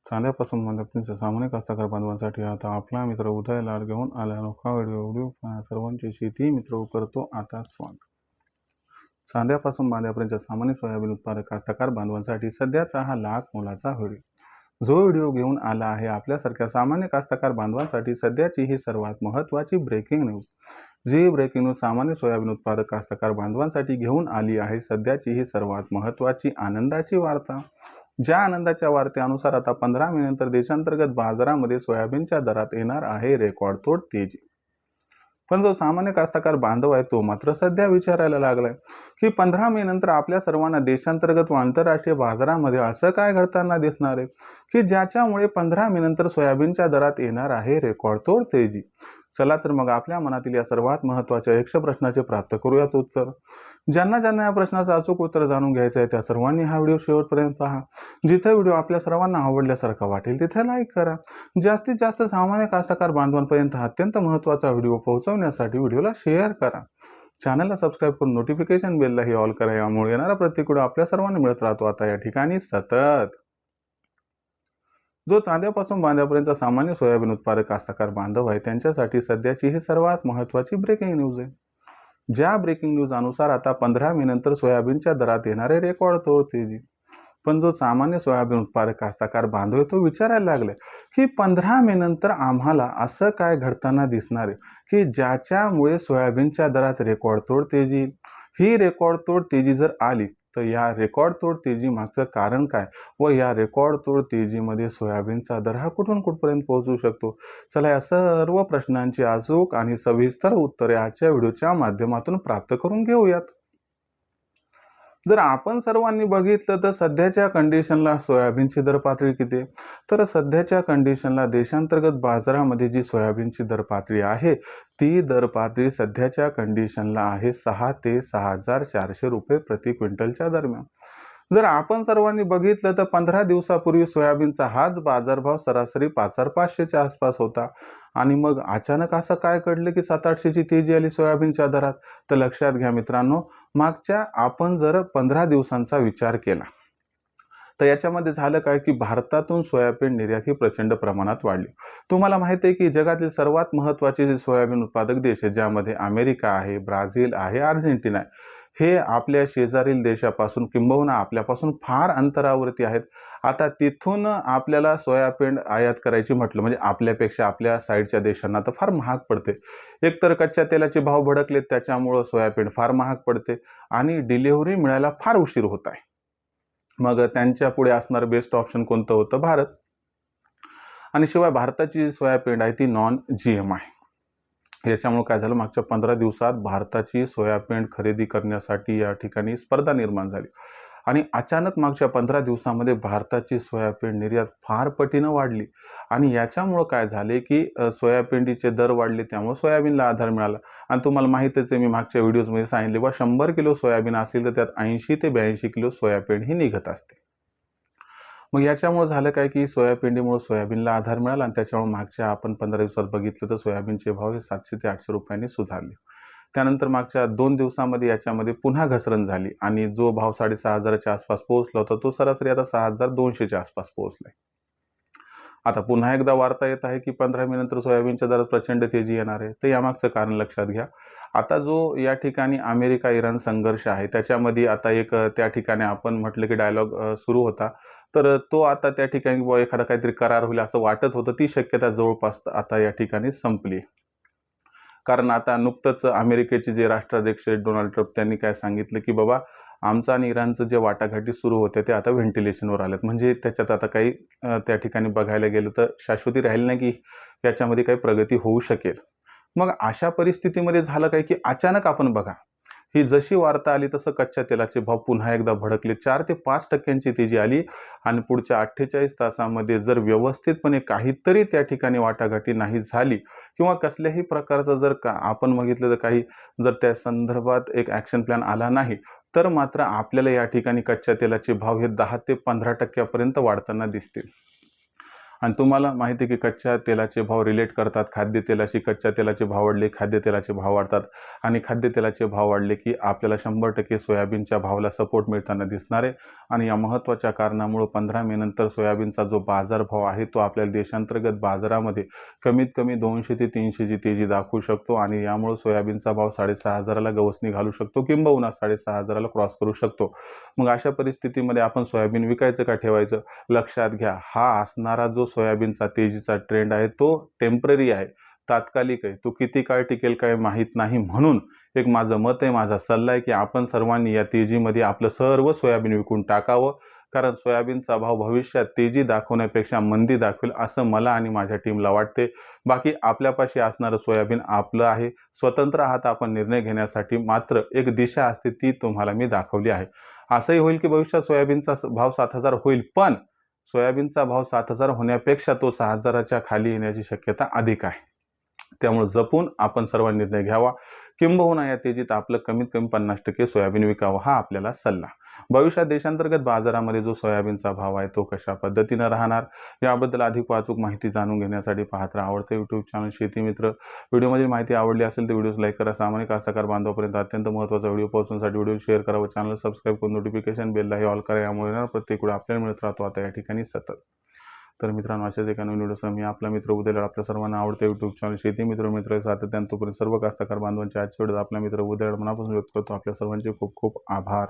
चांद्यापासून मदतीचे सामान्य कास्तकार बांधवांसाठी आता आपला मित्र उदय लाड घेऊन आला अनोखा व्हिडिओ सर्वांची शेती मित्र करतो आता स्वागत। चांद्यापासून बांध्यापर्यंत सामान्य सोयाबीन उत्पादक कास्तकार बांधवांसाठी सध्याचा हा लाख मोलाचा व्हिडिओ जो व्हिडिओ घेऊन आला आहे आपल्यासारख्या सामान्य कास्तकार बांधवांसाठी सध्याची ही सर्वात महत्त्वाची ब्रेकिंग न्यूज। जी ब्रेकिंग न्यूज सामान्य सोयाबीन उत्पादक कास्तकार बांधवांसाठी घेऊन आली आहे सध्याची ही सर्वात महत्त्वाची आनंदाची वार्ता। ज्या आनंदाच्या वार्तेनुसार आता 15 मे नंतर देशांतर्गत बाजारामध्ये सोयाबीनच्या दरात येणार आहे रेकॉर्ड तोड तेजी। पण जो सामान्य कास्तकार बांधव आहे तो मात्र सध्या विचारायला लागलाय की 15 मे नंतर आपल्या सर्वांना देशांतर्गत व आंतरराष्ट्रीय बाजारामध्ये असं काय घडताना दिसणार आहे की ज्याच्यामुळे 15 मे नंतर सोयाबीनच्या दरात येणार आहे रेकॉर्ड तोड तेजी। चला तर मग आपल्या मनातील या सर्वात महत्त्वाच्या 100 प्रश्नाचे प्राप्त करूयात उत्तर। ज्यांना या प्रश्नाचं अचूक उत्तर जाणून घ्यायचं आहे त्या सर्वांनी हा व्हिडिओ शेवटपर्यंत पहा। जिथे व्हिडिओ आपल्या सर्वांना आवडल्यासारखा वाटेल तिथे लाईक करा। जास्तीत जास्त सामान्य कास्तकार बांधवांपर्यंत अत्यंत महत्त्वाचा व्हिडिओ पोहोचवण्यासाठी व्हिडिओला शेअर करा। चॅनलला सबस्क्राईब करून नोटिफिकेशन बेललाही ऑल करा, यामुळे येणारा प्रत्येक व्हिडिओ आपल्या सर्वांना मिळत राहतो आता या ठिकाणी सतत। जो चांद्यापासून बांध्यापर्यंत सामान्य सोयाबीन उत्पादक कास्तकार बांधव आहे त्यांच्यासाठी सध्याची ही सर्वात महत्त्वाची ब्रेकिंग न्यूज आहे। ज्या ब्रेकिंग न्यूज अनुसार आता 15 मे नंतर सोयाबीनच्या दरात येणारे रेकॉर्ड तोड तेजी। पण जो सामान्य सोयाबीन उत्पादक कास्तकार बांधव तो विचारायला लागले की 15 मे नंतर आम्हाला असं काय घडताना दिसणार आहे की ज्याच्यामुळे सोयाबीनच्या दरात रेकॉर्ड तोड तेजी। ही रेकॉर्ड तोड तेजी जर आली तर या रेकॉर्ड तोड तेजी मागचं कारण काय व या रेकॉर्ड तोड तेजीमध्ये सोयाबीनचा दर हा कुठून कुठपर्यंत पोहोचू शकतो। चला या सर्व प्रश्नांची अचूक आणि सविस्तर उत्तरे आजच्या व्हिडिओच्या माध्यमातून प्राप्त करून घेऊयात। जर आपण सर्वांनी बघितलं तर सध्याच्या कंडिशनला सोयाबीनची दर पातळी किती आहे, तर सध्याच्या कंडिशनला देशांतर्गत बाजारामध्ये जी सोयाबीनची दर पातळी आहे ती दर पातळी सध्याच्या कंडिशनला आहे 6 ते 6,400 रुपये प्रति क्विंटलच्या दरम्यान। जर आपण सर्वांनी बघितलं तर 15 दिवसापूर्वी सोयाबीनचा हाच बाजारभाव सरासरी 5,500च्या आसपास होता आणि मग अचानक असं काय घडलं की 700-800ची तेजी आली सोयाबीनच्या दरात। तर लक्षात घ्या मित्रांनो, मागच्या आपण जर 15 दिवसांचा विचार केला तर याच्यामध्ये झालं काय की भारतातून सोयाबीन निर्यात ही प्रचंड प्रमाणात वाढली। तुम्हाला माहिती आहे की जगातील सर्वात महत्त्वाचे जे सोयाबीन उत्पादक देश आहेत ज्यामध्ये अमेरिका आहे, ब्राझील आहे, अर्जेंटिना आहे, हे आपल्या शेजारील देशापासून किंबहुना आपल्यापासून फार अंतरावरती आहेत। आता तिथून आपल्याला सोयाबीन आयात करायची म्हटलं म्हणजे आपल्यापेक्षा आपल्या साईडच्या देशांना तर फार महाग पडते। एकतर कच्च्या तेलाचे भाव भडकलेत त्याच्यामुळं सोयाबीन फार महाग पडते आणि डिलिव्हरी मिळायला फार उशीर होत आहे। मग त्यांच्या पुढे असणार बेस्ट ऑप्शन कोणतं होतं? भारत। आणि शिवाय भारताची सोयाबीन आहे ती नॉन GM आहे। याच्यामुळे काय झालं, मागच्या 15 दिवसात भारताची सोयाबीन खरेदी करण्यासाठी या ठिकाणी स्पर्धा निर्माण झाली आणि अचानक मागच्या 15 दिवसामध्ये भारताची सोयाबीन निर्यात फार पटीनं वाढली आणि याच्यामुळं काय झाले की सोयाबीनचे दर वाढले त्यामुळे सोयाबीनला आधार मिळाला। आणि तुम्हाला माहितीच आहे, मी मागच्या व्हिडिओजमध्ये सांगितले बा 100 किलो सोयाबीन असेल तर त्यात 80 ते 82 किलो सोयाबीन ही निघत असते। मग याच्यामुळे झालं काय की सोयाबीनमुळे सोयाबीनला आधार मिळाला आणि त्याच्यामुळे मागच्या आपण 15 दिवसात बघितलं तर सोयाबीनचे भाव हे 700 ते 800 रुपयांनी सुधारले। त्यानंतर मागच्या 2 दिवसामध्ये याच्यामध्ये पुन्हा घसरण झाली आणि जो भाव 6,500च्या आसपास पोहोचला होता तो सरासरी आता 6,200च्या आसपास पोहोचलाय। आता पुन्हा एकदा वार्ता येत आहे की 15 मे नंतर सोयाबीनच्या दरात प्रचंड तेजी येणार आहे। तर यामागचं कारण लक्षात घ्या। आता जो या ठिकाणी अमेरिका इराण संघर्ष आहे त्याच्यामध्ये आता एक त्या ठिकाणी आपण म्हटलं की डायलॉग सुरू होता, तर तो आता त्या ठिकाणी एखादा काहीतरी करार होईल असं वाटत होतं। ती शक्यता जवळपास आता या ठिकाणी संपली, कारण आता नुकतंच अमेरिकेचे जे राष्ट्राध्यक्ष डोनाल्ड ट्रम्प त्यांनी काय सांगितलं की बाबा आमचं आणि इराणचं जे वाटाघाटी सुरू होते ते आता व्हेंटिलेशनवर आलेत। म्हणजे त्याच्यात आता काही त्या ठिकाणी बघायला गेलं तर शाश्वती राहील नाही की याच्यामध्ये काही प्रगती होऊ शकेल। मग अशा परिस्थितीमध्ये झालं काय की अचानक आपण बघा ही जशी वार्ता आली तसं कच्च्या तेलाचे भाव पुन्हा एकदा भडकले, 4 ते 5% तेजी आली आणि पुढच्या 48 तासामध्ये जर व्यवस्थितपणे काहीतरी त्या ठिकाणी वाटाघाटी नाही झाली किंवा कसल्याही प्रकारचं जर आपण बघितलं तर काही जर त्या संदर्भात एक ॲक्शन प्लॅन आला नाही तर मात्र आपल्याला या ठिकाणी कच्च्या तेलाचे भाव हे 10 ते 15% वाढताना दिसतील। आणि तुम्हाला माहिती आहे की कच्च्या तेलाचे भाव रिलेट करतात खाद्यतेलाशी. कच्च्या तेलाचे भाव वाढले, खाद्यतेलाचे भाव वाढतात आणि खाद्यतेलाचे भाव वाढले की आपल्याला 100% सोयाबीनच्या भावाला सपोर्ट मिळताना दिसणार आहे. आणि या महत्त्वाच्या कारणामुळे 15 मे नंतर सोयाबीनचा जो बाजारभाव आहे तो आपल्याला देशांतर्गत बाजारामध्ये कमीत कमी 200 ते 300ची तेजी दाखवू शकतो आणि यामुळे सोयाबीनचा भाव 6,500ला गवसणी घालू शकतो, किंबहुना 6,500ला क्रॉस करू शकतो. मग अशा परिस्थितीमध्ये आपण सोयाबीन विकायचं का ठेवायचं? लक्षात घ्या, हा असणारा जो सोयाबीनचा तेजीचा ट्रेंड आहे तो टेम्पररी आहे, तात्कालिक आहे. तो किती काळ टिकेल काय माहीत नाही. म्हणून एक माझं मत आहे, माझा सल्ला आहे की आपण सर्वांनी या तेजीमध्ये आपलं सर्व सोयाबीन विकून टाकावं. कारण सोयाबीनचा भाव भविष्यात तेजी दाखवण्यापेक्षा मंदी दाखवेल असं मला आणि माझ्या टीमला वाटते. बाकी आपल्यापाशी असणारं सोयाबीन आपलं आहे. स्वतंत्र आहात आपण निर्णय घेण्यासाठी. मात्र एक दिशा असते ती तुम्हाला मी दाखवली आहे. असंही होईल की भविष्यात सोयाबीनचा भाव 7,000 होईल, पण सोयाबीनचा भाव 7,000 होण्यापेक्षा तो 6,000च्या खाली येण्याची शक्यता अधिक आहे. त्यामुळे जपून आपण सर्व निर्णय घ्यावा, किंबहुना या तेजीत आपलं कमीत कमी 50% सोयाबीन विकावं, हा आपल्याला सल्ला. भविष्यात देशांतर्गत बाजारामध्ये जो सोयाबीनचा भाव आहे तो कशा पद्धतीनं राहणार याबद्दल अधिक वाचूक माहिती जाणून घेण्यासाठी पाहत राहा आवडते यूट्यूब चॅनल शेती मित्र. व्हिडिओमध्ये माहिती आवडली असेल तर व्हिडिओज लाईक करा. सामान्य कास्तकार बांधवापर्यंत अत्यंत महत्त्वाचा व्हिडिओ पोहोचवण्यासाठी व्हिडिओ शेअर करा व चॅनल सबस्क्राईब करून नोटिफिकेशन बेललाही ऑल करा. यामुळे प्रत्येक वेळी आपल्याला मिळत राहतो आता या ठिकाणी सतत. तर मित्रांनो, अशाच एका नवीन व्हिडिओसह मी आपला मित्र उद्या आपल्या सर्वांना आवडते यूट्यूब चॅनल शेती मित्र सातत्याने तोपर्यंत सर्व कास्तकार बांधवांच्या आजच्या व्हिडिओत आपला मित्र उद्या मनापासून व्यक्त करतो. आपल्या सर्वांचे खूप खूप आभार.